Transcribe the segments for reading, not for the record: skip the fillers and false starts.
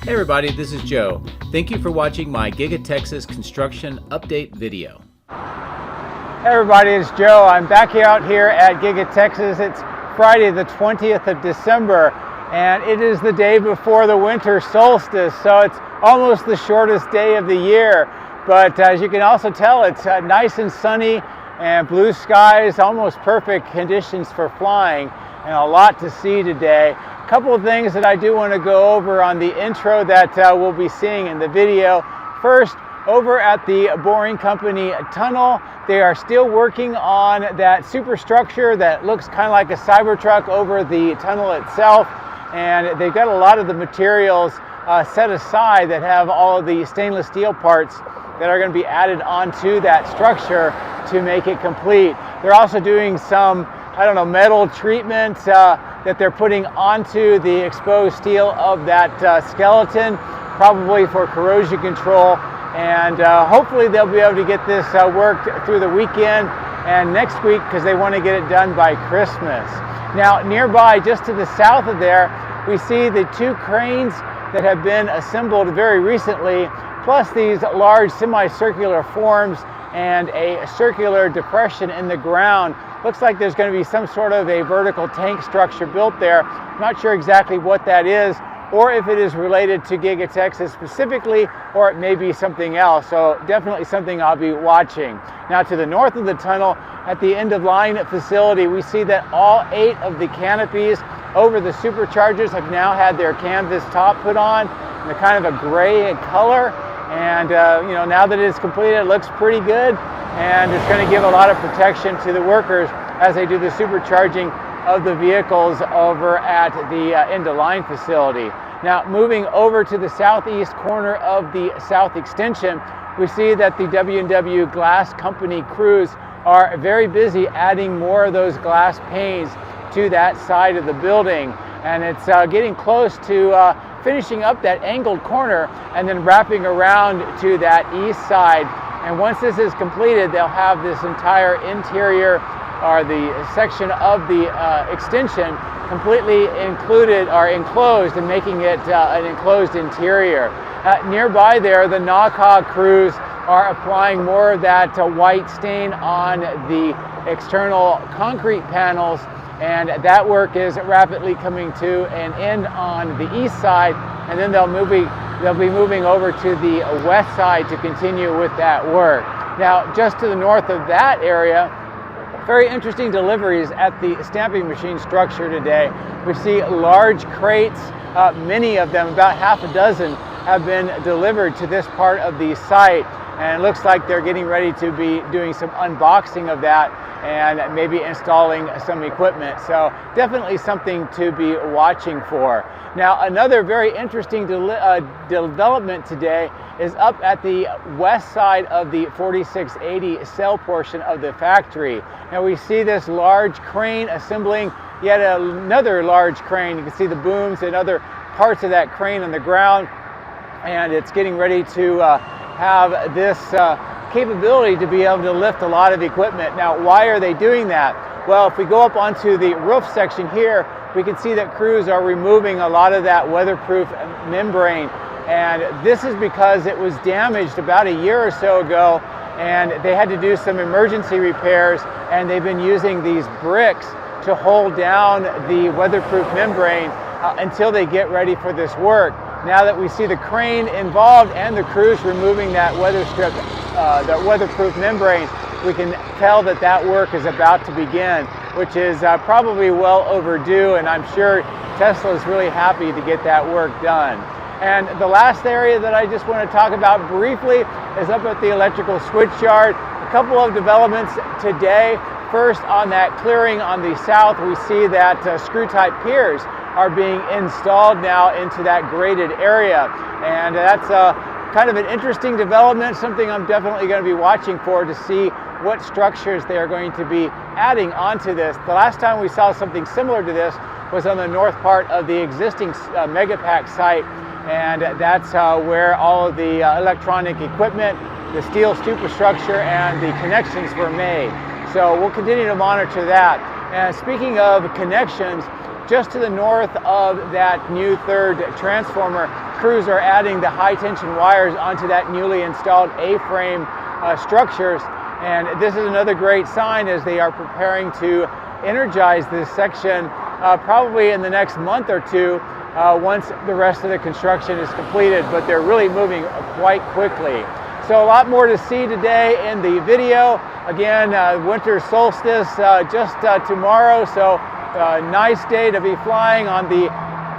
Hey everybody, this is Joe. Thank you for watching my Giga-Texas construction update video. Hey everybody, it's Joe. I'm back out here at Giga-Texas. It's Friday the 20th of December and it is the day before the Winter Solstice, so it's almost the shortest day of the year. But as you can also tell, it's nice and sunny and blue skies, almost perfect conditions for flying, and a lot to see today. A couple of things that I do want to go over on the intro that we'll be seeing in the video. First, over at the Boring Company Tunnel, they are still working on that superstructure that looks kind of like a Cybertruck over the tunnel itself, and they've got a lot of the materials set aside that have all of the stainless steel parts that are going to be added onto that structure to make it complete. They're also doing some, metal treatment that they're putting onto the exposed steel of that skeleton, probably for corrosion control. And hopefully they'll be able to get this worked through the weekend and next week, because they want to get it done by Christmas. Now, nearby, just to the south of there, we see the two cranes that have been assembled very recently, plus these large semicircular forms and a circular depression in the ground. Looks like there's going to be some sort of a vertical tank structure built there. I'm not sure exactly what that is, or if it is related to Giga-Texas specifically, or it may be something else. So definitely something I'll be watching. Now, to the north of the tunnel, at the end of line facility, we see that all 8 of the canopies over the superchargers have now had their canvas top put on. And they're kind of a gray in color. And now that it's completed, it looks pretty good, and it's going to give a lot of protection to the workers as they do the supercharging of the vehicles over at the end of line facility. Now, moving over to the southeast corner of the south extension, we see that the W&W Glass Company crews are very busy adding more of those glass panes to that side of the building, and it's getting close to finishing up that angled corner and then wrapping around to that east side. And once this is completed, they'll have this entire interior, or the section of the extension, completely included or enclosed, and making it an enclosed interior. Nearby there, the NACA crews are applying more of that white stain on the external concrete panels, and that work is rapidly coming to an end on the east side, and then they'll be moving over to the west side to continue with that work. Now, just to the north of that area, very interesting deliveries at the stamping machine structure today. We see large crates, many of them, about half a dozen, have been delivered to this part of the site, and it looks like they're getting ready to be doing some unboxing of that and maybe installing some equipment. So definitely something to be watching for. Now, another very interesting development today is up at the west side of the 4680 cell portion of the factory. Now, we see this large crane assembling yet another large crane. You can see the booms and other parts of that crane on the ground, and it's getting ready to have this capability to be able to lift a lot of equipment. Now, why are they doing that? Well, if we go up onto the roof section here, we can see that crews are removing a lot of that weatherproof membrane, and this is because it was damaged about a year or so ago, and they had to do some emergency repairs, and they've been using these bricks to hold down the weatherproof membrane until they get ready for this work. Now that we see the crane involved and the crews removing that that weatherproof membrane, we can tell that that work is about to begin, which is probably well overdue, and I'm sure Tesla is really happy to get that work done. And the last area that I just want to talk about briefly is up at the electrical switch yard. A couple of developments today. First, on that clearing on the south, we see that screw-type piers are being installed now into that graded area, and that's kind of an interesting development, something I'm definitely going to be watching for to see what structures they are going to be adding onto this. The last time we saw something similar to this was on the north part of the existing Megapack site, and that's where all of the electronic equipment, the steel superstructure, and the connections were made. So we'll continue to monitor that. And speaking of connections, just to the north of that new third transformer, crews are adding the high tension wires onto that newly installed A-frame structures. And this is another great sign as they are preparing to energize this section probably in the next month or two once the rest of the construction is completed, but they're really moving quite quickly. So a lot more to see today in the video. Again, winter solstice just tomorrow, so nice day to be flying on the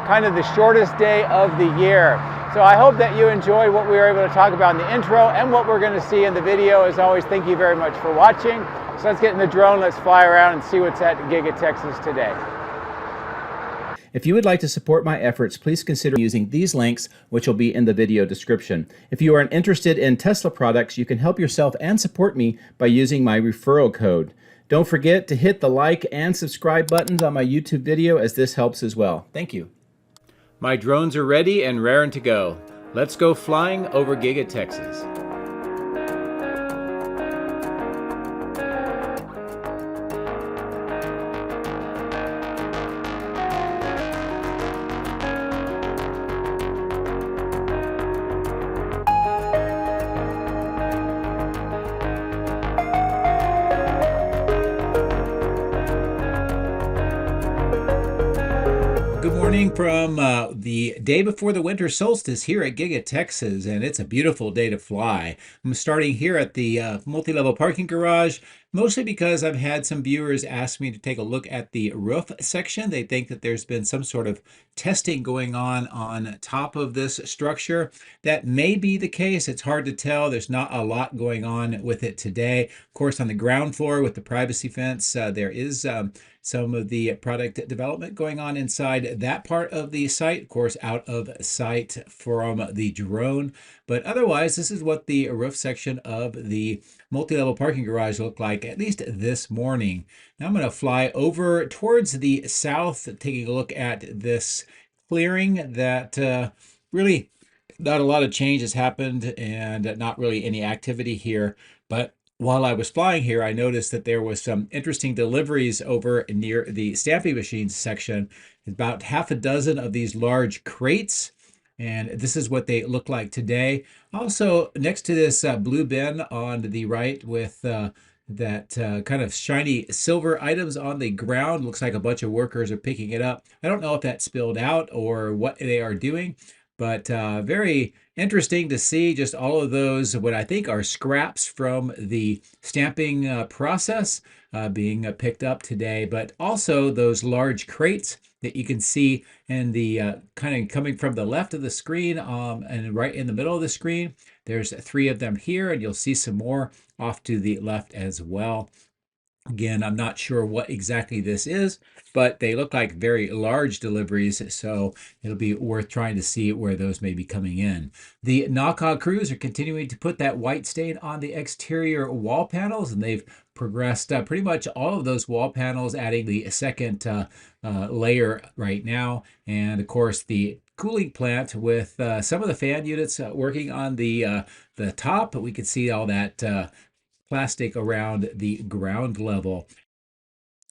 kind of the shortest day of the year. So I hope that you enjoyed what we were able to talk about in the intro and what we're going to see in the video. As always, thank you very much for watching. So let's get in the drone, let's fly around and see what's at Giga-Texas today. If you would like to support my efforts, please consider using these links, which will be in the video description. If you are interested in Tesla products, you can help yourself and support me by using my referral code. Don't forget to hit the like and subscribe buttons on my YouTube video, as this helps as well. Thank you. My drones are ready and raring to go. Let's go flying over Giga-Texas. Good morning from the day before the winter solstice here at Giga-Texas, and it's a beautiful day to fly. I'm starting here at the multi-level parking garage, mostly because I've had some viewers ask me to take a look at the roof section. They think that there's been some sort of testing going on top of this structure. That may be the case. It's hard to tell. There's not a lot going on with it today. Of course, on the ground floor with the privacy fence, there is some of the product development going on inside that part of the site, of course, out of sight from the drone. But otherwise, this is what the roof section of the multi-level parking garage looked like, at least this morning. Now I'm going to fly over towards the south, taking a look at this clearing that really not a lot of change has happened and not really any activity here. But while I was flying here, I noticed that there was some interesting deliveries over near the stamping machines section. About half a dozen of these large crates, and this is what they look like today. Also, next to this blue bin on the right with that kind of shiny silver items on the ground. Looks like a bunch of workers are picking it up. I don't know if that spilled out or what they are doing, but very interesting to see just all of those, what I think are scraps from the stamping process being picked up today, but also those large crates that you can see in the kind of coming from the left of the screen and right in the middle of the screen. There's 3 of them here, and you'll see some more off to the left as well. Again, I'm not sure what exactly this is, but they look like very large deliveries, so it'll be worth trying to see where those may be coming in. The knockout crews are continuing to put that white stain on the exterior wall panels, and they've progressed pretty much all of those wall panels, adding the second layer right now. And of course, the cooling plant with some of the fan units working on the top. We can see all that plastic around the ground level.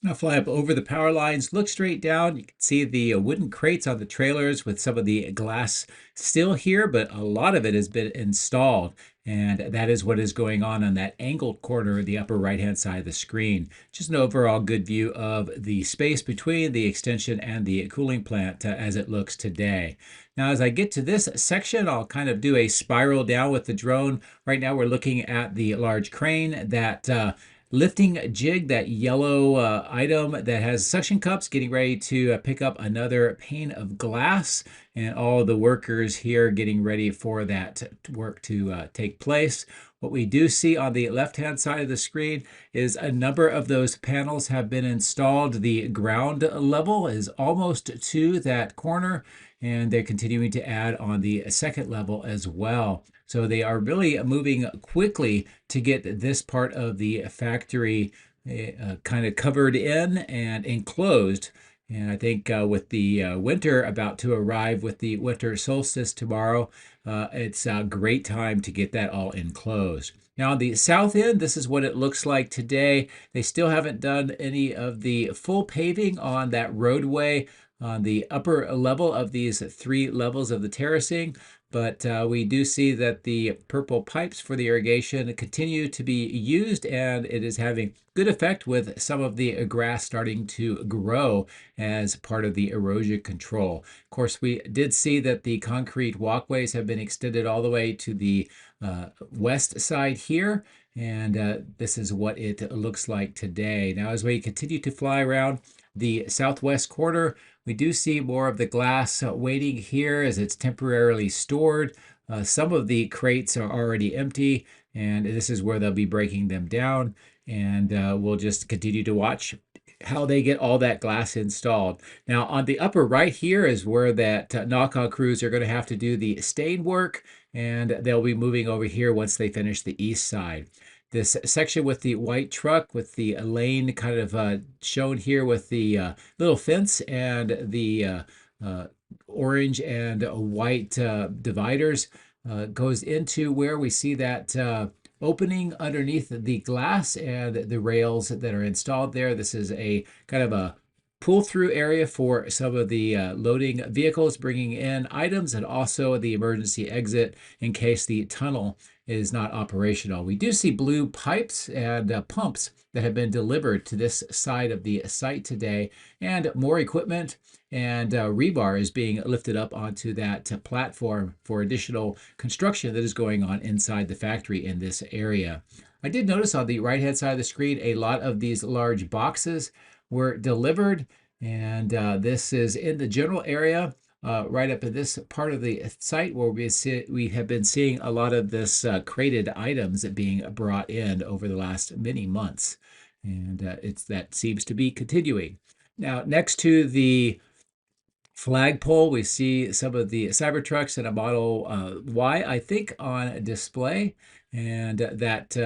Now fly up over the power lines, look straight down. You can see the wooden crates on the trailers with some of the glass still here, but a lot of it has been installed. And that is what is going on that angled corner of the upper right-hand side of the screen. Just an overall good view of the space between the extension and the cooling plant as it looks today. Now, as I get to this section, I'll kind of do a spiral down with the drone. Right now, we're looking at the large crane that lifting jig, that yellow item that has suction cups, getting ready to pick up another pane of glass, and all the workers here getting ready for that work to take place. What we do see on the left-hand side of the screen is a number of those panels have been installed. The ground level is almost to that corner, and they're continuing to add on the second level as well. So they are really moving quickly to get this part of the factory kind of covered in and enclosed. And I think with the winter about to arrive with the winter solstice tomorrow, it's a great time to get that all enclosed. Now on the south end, this is what it looks like today. They still haven't done any of the full paving on that roadway on the upper level of these three levels of the terracing. But we do see that the purple pipes for the irrigation continue to be used, and it is having good effect with some of the grass starting to grow as part of the erosion control. Of course, we did see that the concrete walkways have been extended all the way to the west side here, and this is what it looks like today. Now, as we continue to fly around the southwest corner, we do see more of the glass waiting here as it's temporarily stored. Some of the crates are already empty, and this is where they'll be breaking them down. And we'll just continue to watch how they get all that glass installed. Now, on the upper right here is where that knock-on crews are going to have to do the stain work, and they'll be moving over here once they finish the east side. This section with the white truck with the lane kind of shown here with the little fence and the orange and white dividers goes into where we see that opening underneath the glass and the rails that are installed there. This is a kind of a pull-through area for some of the loading vehicles bringing in items, and also the emergency exit in case the tunnel is not operational. We do see blue pipes and pumps that have been delivered to this side of the site today, and more equipment and rebar is being lifted up onto that platform for additional construction that is going on inside the factory in this area. I did notice on the right-hand side of the screen a lot of these large boxes were delivered, and this is in the general area right up in this part of the site where we have been seeing a lot of this crated items being brought in over the last many months, and that seems to be continuing. Now, next to the flagpole, we see some of the Cybertrucks and a Model Y, I think, on display, and that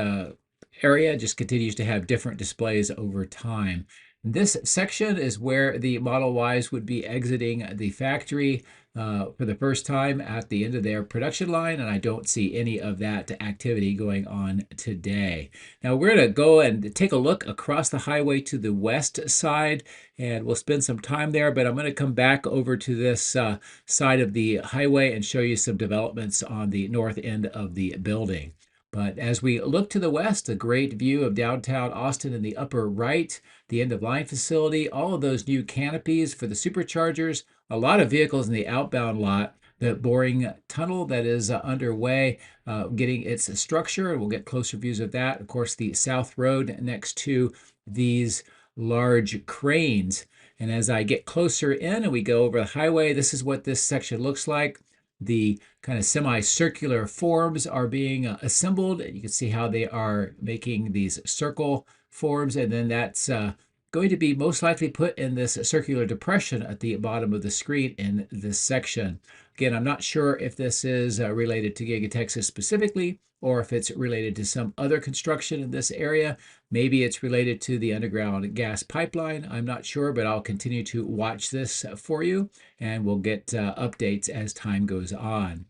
area just continues to have different displays over time. This section is where the Model Ys would be exiting the factory for the first time at the end of their production line, and I don't see any of that activity going on today. Now, we're going to go and take a look across the highway to the west side, and we'll spend some time there, but I'm going to come back over to this side of the highway and show you some developments on the north end of the building. But as we look to the west, a great view of downtown Austin in the upper right, the end-of-line facility, all of those new canopies for the superchargers, a lot of vehicles in the outbound lot, the Boring Tunnel that is underway, getting its structure, and we'll get closer views of that. Of course, the South Road next to these large cranes. And as I get closer in and we go over the highway, this is what this section looks like. The kind of semicircular forms are being assembled, and you can see how they are making these circle forms, and then that's going to be most likely put in this circular depression at the bottom of the screen in this section. Again, I'm not sure if this is related to Giga-Texas specifically, or if it's related to some other construction in this area. Maybe it's related to the underground gas pipeline. I'm not sure, but I'll continue to watch this for you, and we'll get updates as time goes on. I'm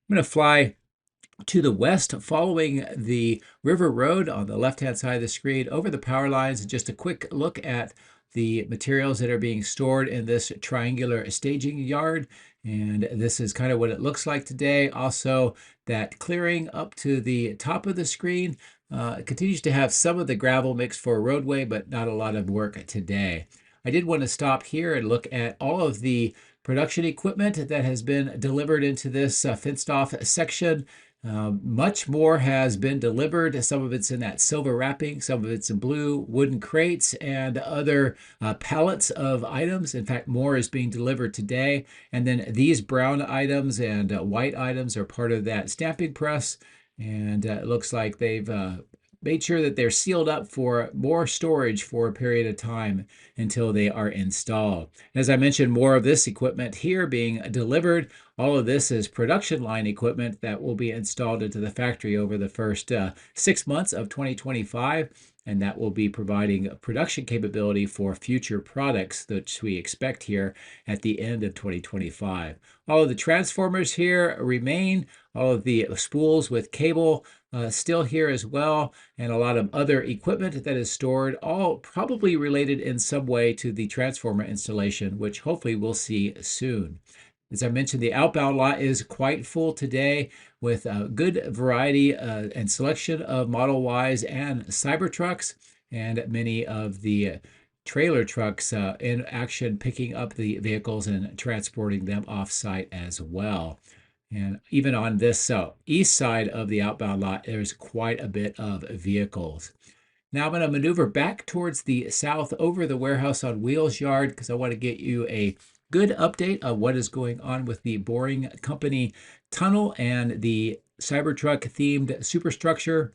going to fly to the west, following the River Road on the left-hand side of the screen over the power lines, and just a quick look at the materials that are being stored in this triangular staging yard. And this is kind of what it looks like today. Also, that clearing up to the top of the screen continues to have some of the gravel mixed for a roadway, but not a lot of work today. I did want to stop here and look at all of the production equipment that has been delivered into this fenced-off section. Much more has been delivered. Some of it's in that silver wrapping, some of it's in blue wooden crates and other pallets of items. In fact, more is being delivered today. And then these brown items and white items are part of that stamping press. And it looks like they've made sure that they're sealed up for more storage for a period of time until they are installed. As I mentioned, more of this equipment here being delivered. All of this is production line equipment that will be installed into the factory over the first 6 months of 2025, and that will be providing production capability for future products that we expect here at the end of 2025. All of the transformers here remain, all of the spools with cable still here as well, and a lot of other equipment that is stored, all probably related in some way to the transformer installation, which hopefully we'll see soon. As I mentioned, the outbound lot is quite full today with a good variety and selection of Model Ys and Cybertrucks, and many of the trailer trucks in action picking up the vehicles and transporting them off-site as well. And even on this east side of the outbound lot, there's quite a bit of vehicles. Now I'm going to maneuver back towards the south over the Warehouse on Wheels yard because I want to get you a good update of what is going on with the Boring Company tunnel and the Cybertruck themed superstructure.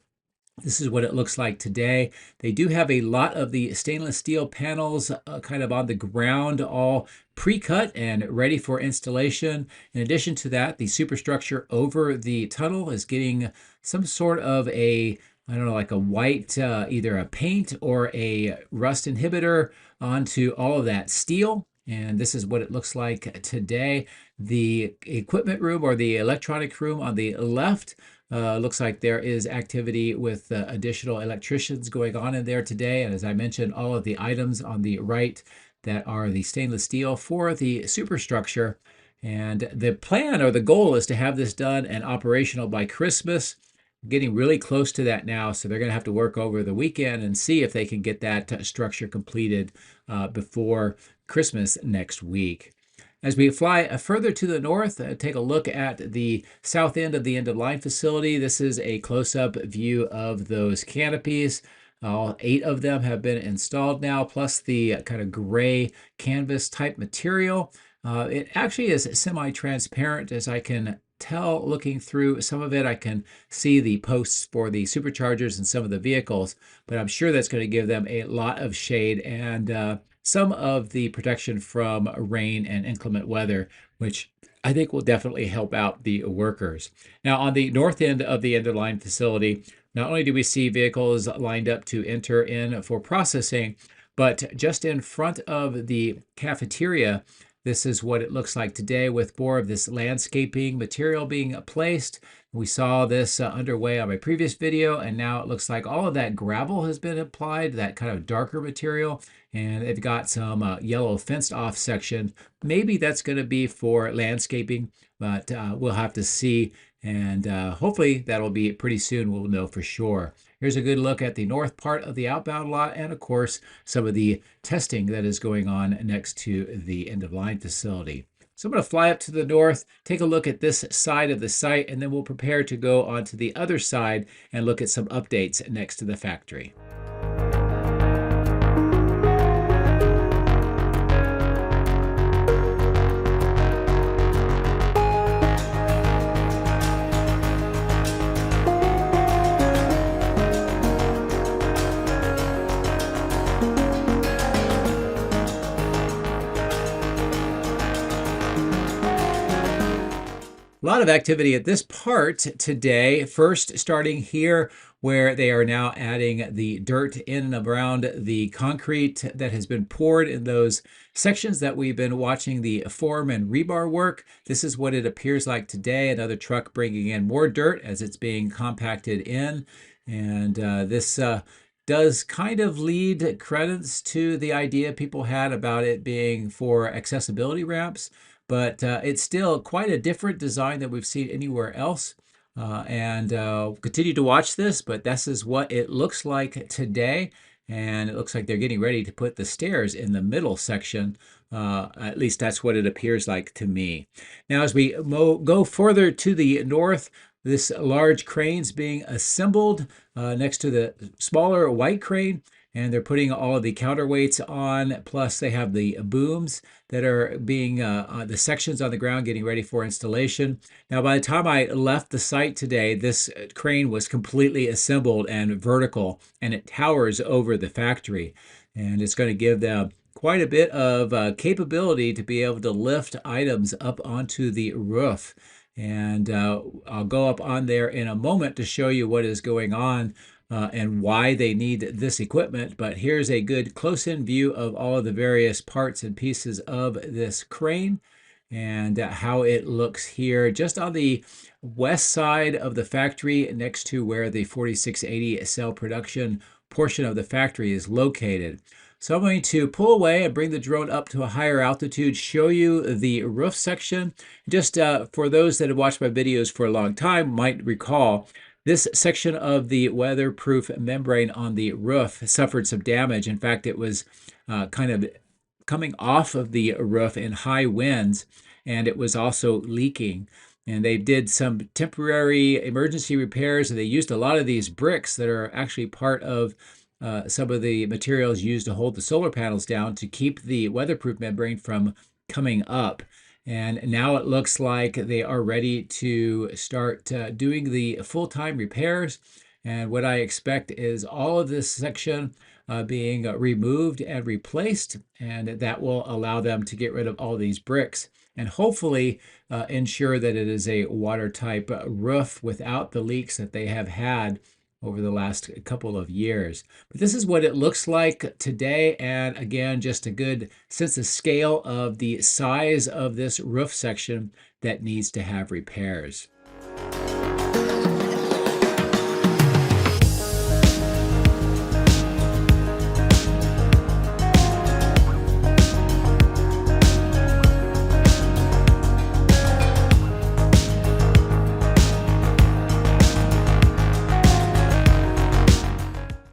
This is what it looks like today. They do have a lot of the stainless steel panels kind of on the ground, all pre-cut and ready for installation. In addition to that, the superstructure over the tunnel is getting some sort of a, I don't know, like a white, either a paint or a rust inhibitor onto all of that steel. And this is what it looks like today. The equipment room or the electronic room on the left looks like there is activity with additional electricians going on in there today. And as I mentioned, all of the items on the right that are the stainless steel for the superstructure. And the plan or the goal is to have this done and operational by Christmas. Getting really close to that now, so they're going to have to work over the weekend and see if they can get that structure completed before Christmas next week. As we fly further to the north, take a look at the south end of the end-of-line facility. This is a close-up view of those canopies. All 8 of them have been installed now, plus the kind of gray canvas type material. It actually is semi-transparent, as I can tell looking through some of it. I can see the posts for the superchargers and some of the vehicles, but I'm sure that's going to give them a lot of shade and some of the protection from rain and inclement weather, which I think will definitely help out the workers. Now, on the north end of the end-of-line facility, not only do we see vehicles lined up to enter in for processing, but just in front of the cafeteria, this is what it looks like today with more of this landscaping material being placed. We saw this underway on my previous video, and now it looks like all of that gravel has been applied, that kind of darker material, and they've got some yellow fenced off section. Maybe that's going to be for landscaping, but we'll have to see, and hopefully that'll be pretty soon. We'll know for sure. Here's a good look at the north part of the outbound lot and, of course, some of the testing that is going on next to the end-of-line facility. So I'm going to fly up to the north, take a look at this side of the site, and then we'll prepare to go on to the other side and look at some updates next to the factory. A lot of activity at this part today. First, starting here where they are now adding the dirt in and around the concrete that has been poured in those sections that we've been watching the form and rebar work. This is what it appears like today. Another truck bringing in more dirt as it's being compacted in. And this does kind of lead credence to the idea people had about it being for accessibility ramps. But it's still quite a different design than we've seen anywhere else. And continue to watch this, but this is what it looks like today. And it looks like they're getting ready to put the stairs in the middle section. At least that's what it appears like to me. Now, as we go further to the north, this large crane's being assembled next to the smaller white crane. And they're putting all of the counterweights on, plus they have the booms that are being, the sections on the ground getting ready for installation. Now, by the time I left the site today, this crane was completely assembled and vertical, and it towers over the factory. And it's going to give them quite a bit of capability to be able to lift items up onto the roof. And I'll go up on there in a moment to show you what is going on and why they need this equipment. But here's a good close-in view of all of the various parts and pieces of this crane. and how it looks here just on the west side of the factory next to where the 4680 cell production portion of the factory is located. So I'm going to pull away and bring the drone up to a higher altitude, show you the roof section. Just for those that have watched my videos for a long time might recall, this section of the weatherproof membrane on the roof suffered some damage. In fact, it was kind of coming off of the roof in high winds, and it was also leaking. And they did some temporary emergency repairs, and they used a lot of these bricks that are actually part of some of the materials used to hold the solar panels down to keep the weatherproof membrane from coming up. And now it looks like they are ready to start doing the full-time repairs. And what I expect is all of this section being removed and replaced, and that will allow them to get rid of all these bricks and hopefully ensure that it is a water-type roof without the leaks that they have had over the last couple of years. But this is what it looks like today, and again, just a good sense of scale of the size of this roof section that needs to have repairs.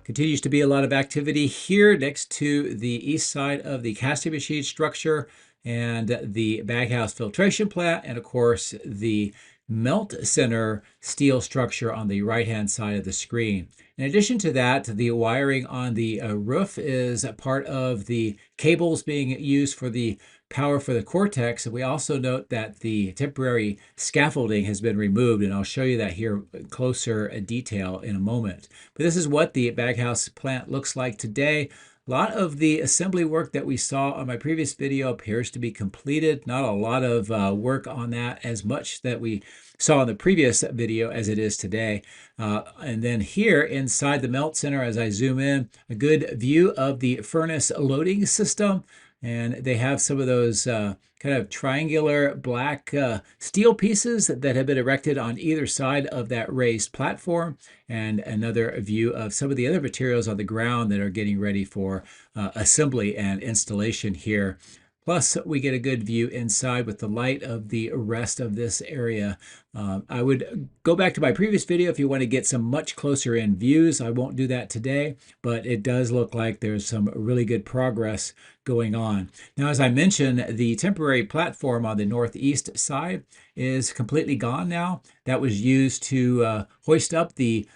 Continues to be a lot of activity here next to the east side of the casting machine structure and the baghouse filtration plant, and of course the melt center steel structure on the right-hand side of the screen. In addition to that, the wiring on the roof is a part of the cables being used for the power for the Cortex. And we also note that the temporary scaffolding has been removed, and I'll show you that here in closer detail in a moment. But this is what the baghouse plant looks like today. A lot of the assembly work that we saw on my previous video appears to be completed. Not a lot of work on that, as much that we saw in the previous video as it is today. And then here inside the melt center, as I zoom in, a good view of the furnace loading system. And they have some of those kind of triangular black steel pieces that have been erected on either side of that raised platform, and another view of some of the other materials on the ground that are getting ready for assembly and installation here. Plus, we get a good view inside with the light of the rest of this area. I would go back to my previous video if you want to get some much closer in views. I won't do that today, but it does look like there's some really good progress going on. Now, as I mentioned, the temporary platform on the northeast side is completely gone now. That was used to hoist up the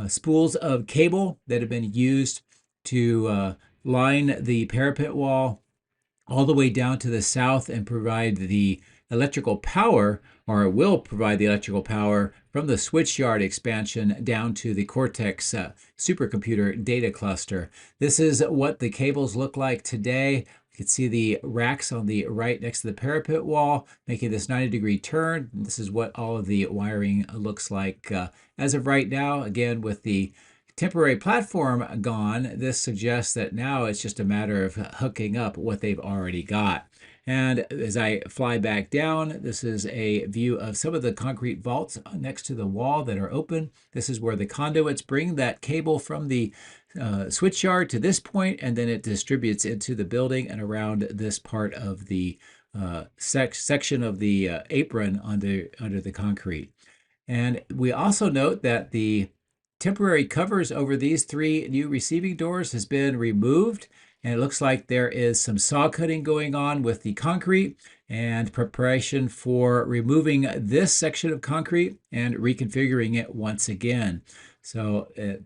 spools of cable that have been used to line the parapet wall all the way down to the south and provide the electrical power, or will provide the electrical power from the switchyard expansion down to the Cortex supercomputer data cluster. This is what the cables look like today. You can see the racks on the right next to the parapet wall, making this 90-degree turn. This is what all of the wiring looks like as of right now. Again, with the temporary platform gone, this suggests that now it's just a matter of hooking up what they've already got. And as I fly back down, this is a view of some of the concrete vaults next to the wall that are open. This is where the conduits bring that cable from the switchyard to this point, and then it distributes into the building and around this part of the section of the apron under the concrete. And we also note that the temporary covers over these three new receiving doors has been removed, and it looks like there is some saw cutting going on with the concrete and preparation for removing this section of concrete and reconfiguring it once again. So it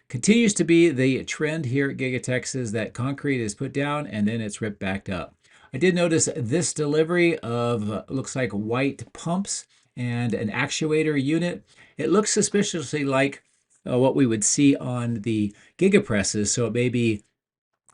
continues to be the trend here at Giga-Texas that concrete is put down and then it's ripped back up. I did notice this delivery of looks like white pumps and an actuator unit. It looks suspiciously like what we would see on the gigapresses, so it may be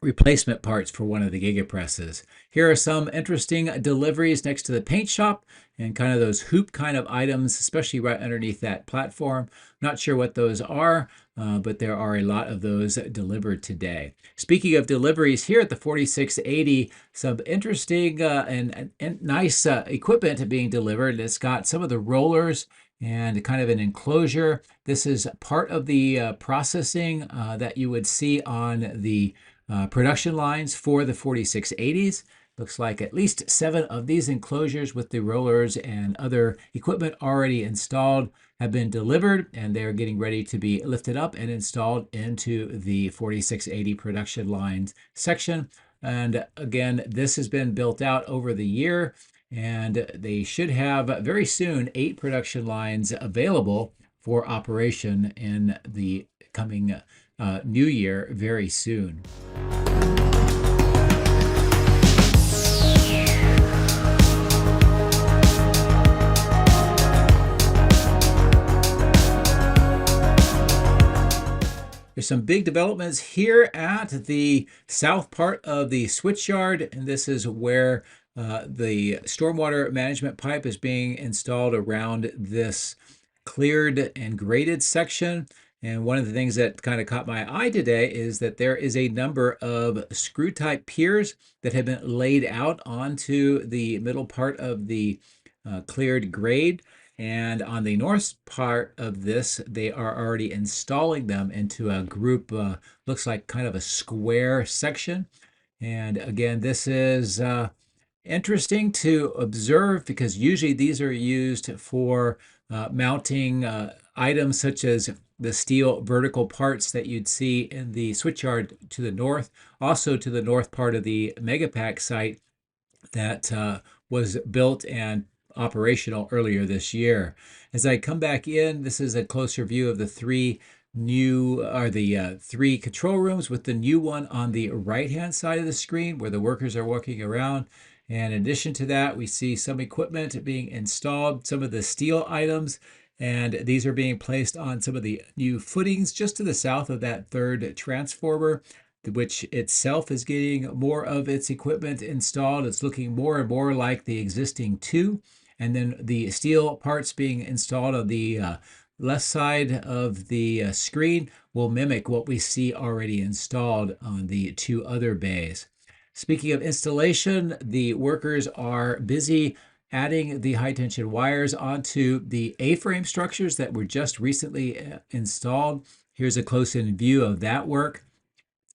replacement parts for one of the Gigapresses. Here are some interesting deliveries next to the paint shop and kind of those hoop kind of items, especially right underneath that platform. Not sure what those are, but there are a lot of those delivered today. Speaking of deliveries, here at the 4680, some interesting and nice equipment being delivered. It's got some of the rollers and kind of an enclosure. This is part of the processing that you would see on the production lines for the 4680s. Looks like at least 7 of these enclosures with the rollers and other equipment already installed have been delivered, and they're getting ready to be lifted up and installed into the 4680 production lines section. And again, this has been built out over the year, and they should have very soon 8 production lines available for operation in the coming new year very soon. There's some big developments here at the south part of the switchyard, and this is where the stormwater management pipe is being installed around this cleared and graded section. And one of the things that kind of caught my eye today is that there is a number of screw type piers that have been laid out onto the middle part of the cleared grade. And on the north part of this, they are already installing them into a group, looks like kind of a square section. And again, this is interesting to observe because usually these are used for mounting items such as the steel vertical parts that you'd see in the switchyard to the north, also to the north part of the Megapack site that was built and operational earlier this year. As I come back in, this is a closer view of the three control rooms, with the new one on the right hand side of the screen where the workers are walking around. And in addition to that, we see some equipment being installed, some of the steel items, and these are being placed on some of the new footings just to the south of that third transformer, which itself is getting more of its equipment installed. It's looking more and more like the existing 2. And then the steel parts being installed on the left side of the screen will mimic what we see already installed on the 2 other bays. Speaking of installation, the workers are busy adding the high tension wires onto the A-frame structures that were just recently installed. Here's a close-in view of that work.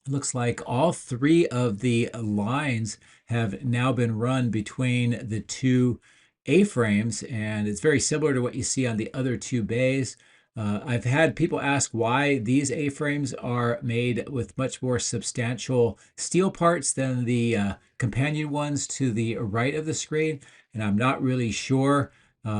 It looks like all 3 of the lines have now been run between the 2 A-frames, and it's very similar to what you see on the other 2 bays. I've had people ask why these A-frames are made with much more substantial steel parts than the companion ones to the right of the screen, and I'm not really sure.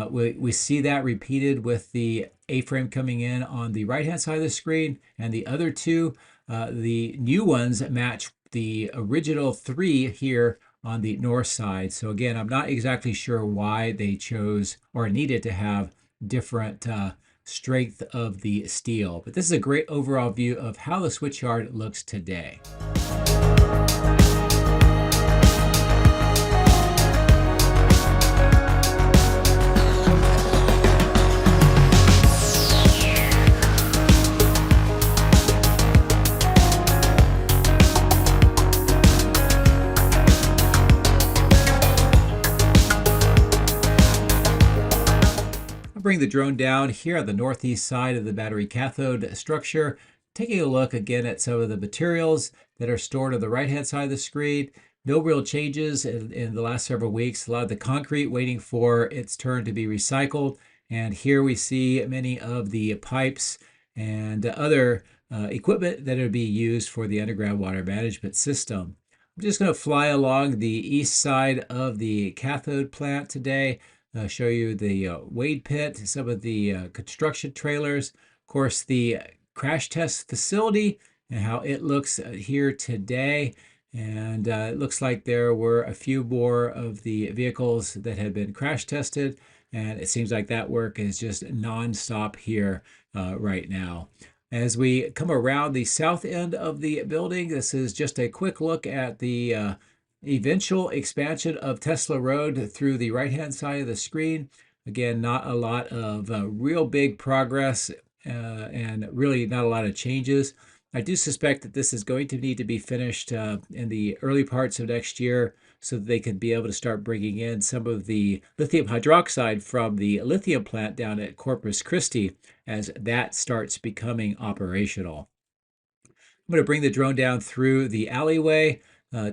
We see that repeated with the A-frame coming in on the right-hand side of the screen, and the other 2, the new ones match the original 3 here on the north side. So again, I'm not exactly sure why they chose or needed to have different strength of the steel. But this is a great overall view of how the switchyard looks today. Bring the drone down here on the northeast side of the battery cathode structure, taking a look again at some of the materials that are stored on the right hand side of the screen. No real changes in the last several weeks. A lot of the concrete waiting for its turn to be recycled, and here we see many of the pipes and other equipment that will be used for the underground water management system. I'm just going to fly along the east side of the cathode plant today. Show you the wade pit, some of the construction trailers, of course the crash test facility and how it looks here today. And it looks like there were a few more of the vehicles that had been crash tested, and it seems like that work is just non-stop here right now. As we come around the south end of the building, this is just a quick look at the eventual expansion of Tesla Road through the right-hand side of the screen. Again, not a lot of real big progress and really not a lot of changes. I do suspect that this is going to need to be finished in the early parts of next year so that they can be able to start bringing in some of the lithium hydroxide from the lithium plant down at Corpus Christi as that starts becoming operational. I'm going to bring the drone down through the alleyway,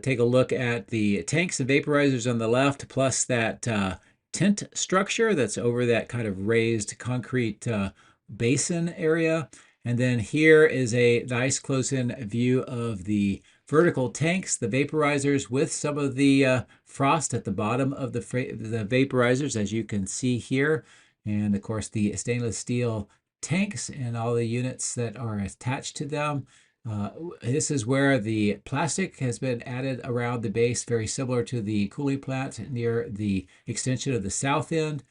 take a look at the tanks and vaporizers on the left, plus that tent structure that's over that kind of raised concrete basin area. And then here is a nice close-in view of the vertical tanks, the vaporizers with some of the frost at the bottom of the vaporizers, as you can see here. And of course, the stainless steel tanks and all the units that are attached to them. This is where the plastic has been added around the base, very similar to the cooling plant near the extension of the south end.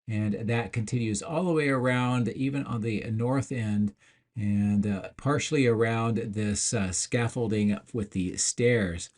And that continues all the way around, even on the north end, and partially around this scaffolding with the stairs.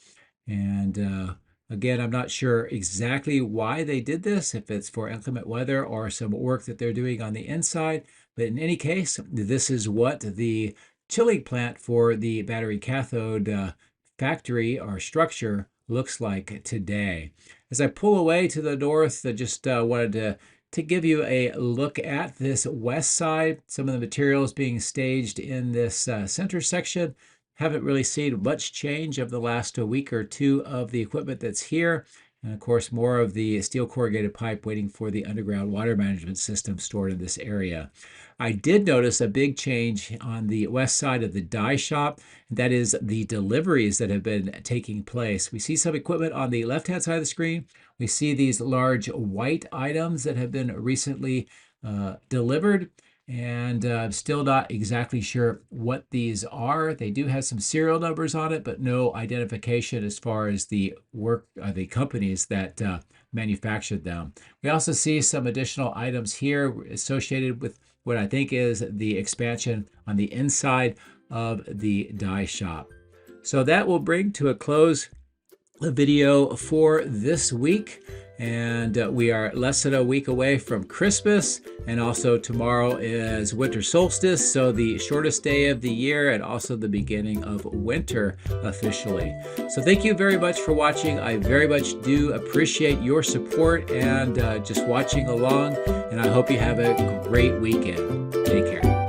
And again, I'm not sure exactly why they did this, if it's for inclement weather or some work that they're doing on the inside. But in any case, this is what the chilling plant for the battery cathode factory or structure looks like today. As I pull away to the north, I just wanted to give you a look at this west side. Some of the materials being staged in this center section. Haven't really seen much change of the last week or two of the equipment that's here. And of course, more of the steel corrugated pipe waiting for the underground water management system stored in this area. I did notice a big change on the west side of the die shop. That is the deliveries that have been taking place. We see some equipment on the left-hand side of the screen. We see these large white items that have been recently delivered. And I'm still not exactly sure what these are. They do have some serial numbers on it, but no identification as far as the work, the companies that manufactured them. We also see some additional items here associated with what I think is the expansion on the inside of the die shop. So that will bring to a close the video for this week. And we are less than a week away from Christmas, and also tomorrow is Winter Solstice, so the shortest day of the year and also the beginning of winter officially. So thank you very much for watching. I very much do appreciate your support and just watching along, and I hope you have a great weekend. Take care.